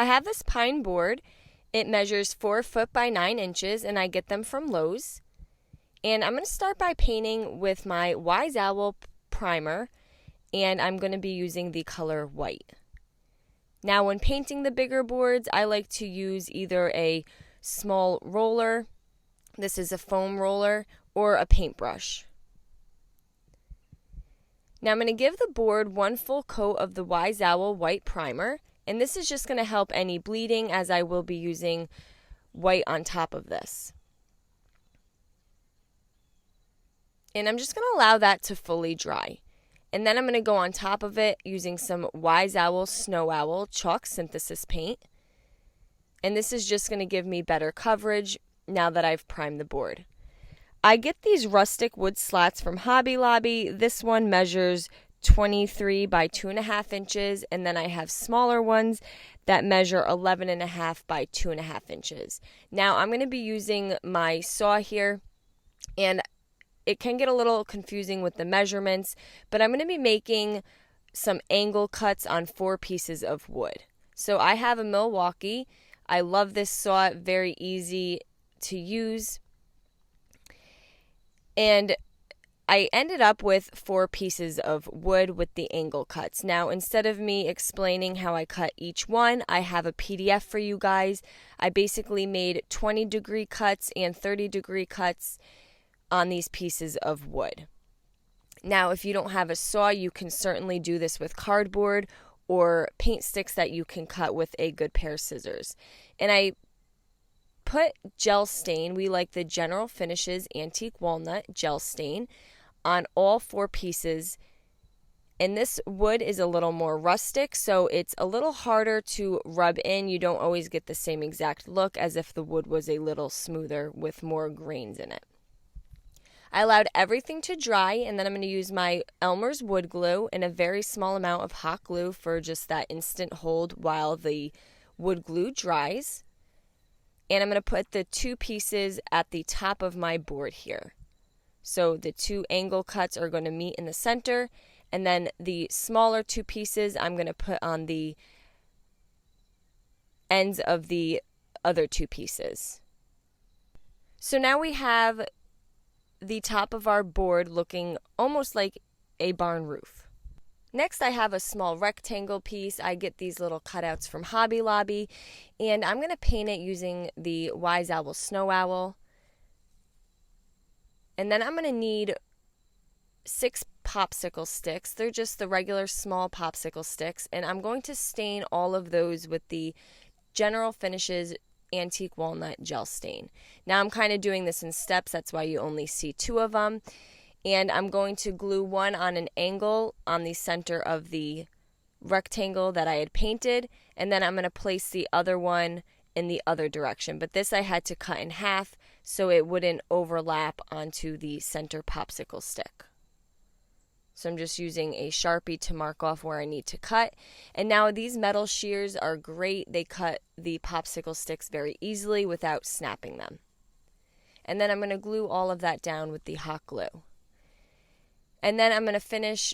I have this pine board. It measures 4 foot by 9 inches, and I get them from Lowe's. And I'm going to start by painting with my Wise Owl primer, and I'm going to be using the color white. Now, when painting the bigger boards, I like to use either a small roller, this is a foam roller, or a paintbrush. Now I'm going to give the board one full coat of the Wise Owl white primer, and this is just going to help any bleeding as I will be using white on top of this. And I'm just going to allow that to fully dry. And then I'm going to go on top of it using some Wise Owl Snow Owl chalk synthesis paint. And this is just going to give me better coverage now that I've primed the board. I get these rustic wood slats from Hobby Lobby. This one measures 23 by 2.5 inches, and then I have smaller ones that measure 11.5 by 2.5 inches. Now I'm going to be using my saw here, and it can get a little confusing with the measurements, but I'm going to be making some angle cuts on 4 pieces of wood. So I have a Milwaukee. I love this saw, very easy to use. And I ended up with 4 pieces of wood with the angle cuts. Now, instead of me explaining how I cut each one, I have a PDF for you guys. I basically made 20-degree cuts and 30-degree cuts on these pieces of wood. Now, if you don't have a saw, you can certainly do this with cardboard or paint sticks that you can cut with a good pair of scissors. And I put gel stain, we like the General Finishes Antique Walnut gel stain, on all 4 pieces. And this wood is a little more rustic, so it's a little harder to rub in. You don't always get the same exact look as if the wood was a little smoother with more grains in it. I allowed everything to dry, and then I'm going to use my Elmer's wood glue and a very small amount of hot glue for just that instant hold while the wood glue dries. And I'm going to put the 2 pieces at the top of my board here. So the 2 angle cuts are going to meet in the center, and then the smaller 2 pieces I'm going to put on the ends of the other 2 pieces. So now we have the top of our board looking almost like a barn roof. Next, I have a small rectangle piece. I get these little cutouts from Hobby Lobby, and I'm going to paint it using the Wise Owl Snow Owl. And then I'm going to need 6 popsicle sticks. They're just the regular small popsicle sticks, and I'm going to stain all of those with the General Finishes Antique Walnut gel stain. Now I'm kind of doing this in steps, that's why you only see 2 of them. And I'm going to glue one on an angle on the center of the rectangle that I had painted, and then I'm going to place the other one in the other direction. But this I had to cut in half so it wouldn't overlap onto the center popsicle stick. So I'm just using a Sharpie to mark off where I need to cut. And now these metal shears are great. They cut the popsicle sticks very easily without snapping them. And then I'm going to glue all of that down with the hot glue. And then I'm going to finish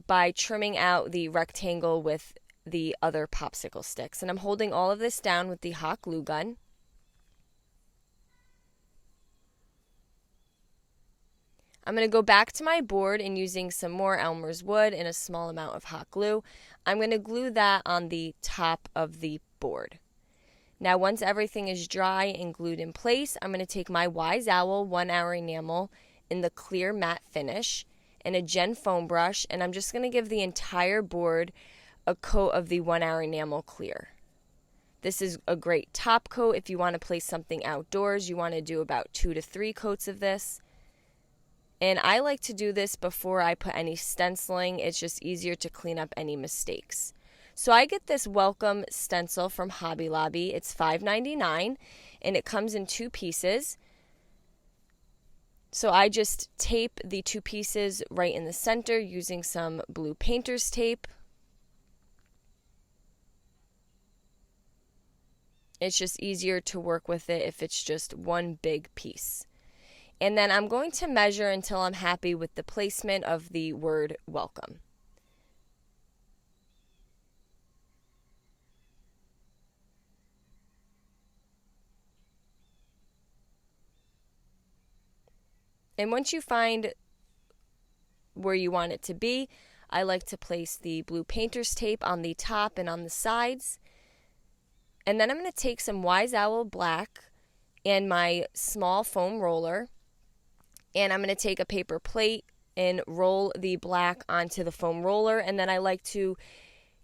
by trimming out the rectangle with the other popsicle sticks. And I'm holding all of this down with the hot glue gun. I'm going to go back to my board and using some more Elmer's wood and a small amount of hot glue, I'm going to glue that on the top of the board. Now once everything is dry and glued in place, I'm going to take my Wise Owl 1-hour enamel in the clear matte finish and a Gen foam brush, and I'm just going to give the entire board a coat of the 1-hour enamel clear. This is a great top coat if you want to place something outdoors. You want to do about 2 to 3 coats of this. And I like to do this before I put any stenciling. It's just easier to clean up any mistakes. So I get this welcome stencil from Hobby Lobby. It's $5.99 and it comes in 2 pieces. So I just tape the 2 pieces right in the center using some blue painter's tape. It's just easier to work with it if it's just one big piece. And then I'm going to measure until I'm happy with the placement of the word welcome. And once you find where you want it to be, I like to place the blue painter's tape on the top and on the sides. And then I'm going to take some Wise Owl black and my small foam roller, and I'm going to take a paper plate and roll the black onto the foam roller, and then I like to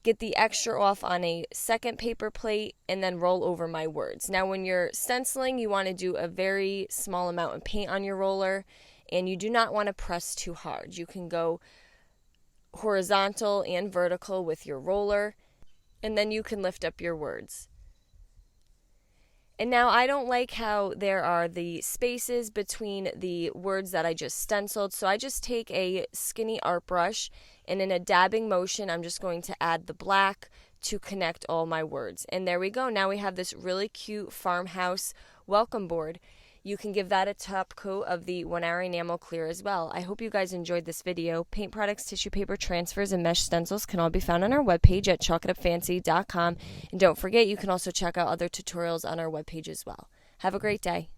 get the extra off on a second paper plate and then roll over my words. Now when you're stenciling, you want to do a very small amount of paint on your roller, and you do not want to press too hard. You can go horizontal and vertical with your roller, and then you can lift up your words. And now I don't like how there are the spaces between the words that I just stenciled, so I just take a skinny art brush, and in a dabbing motion, I'm just going to add the black to connect all my words. And there we go. Now we have this really cute farmhouse welcome board. You can give that a top coat of the 1 Hour Enamel Clear as well. I hope you guys enjoyed this video. Paint products, tissue paper transfers, and mesh stencils can all be found on our webpage at chalkitupfancy.com. And don't forget, you can also check out other tutorials on our webpage as well. Have a great day.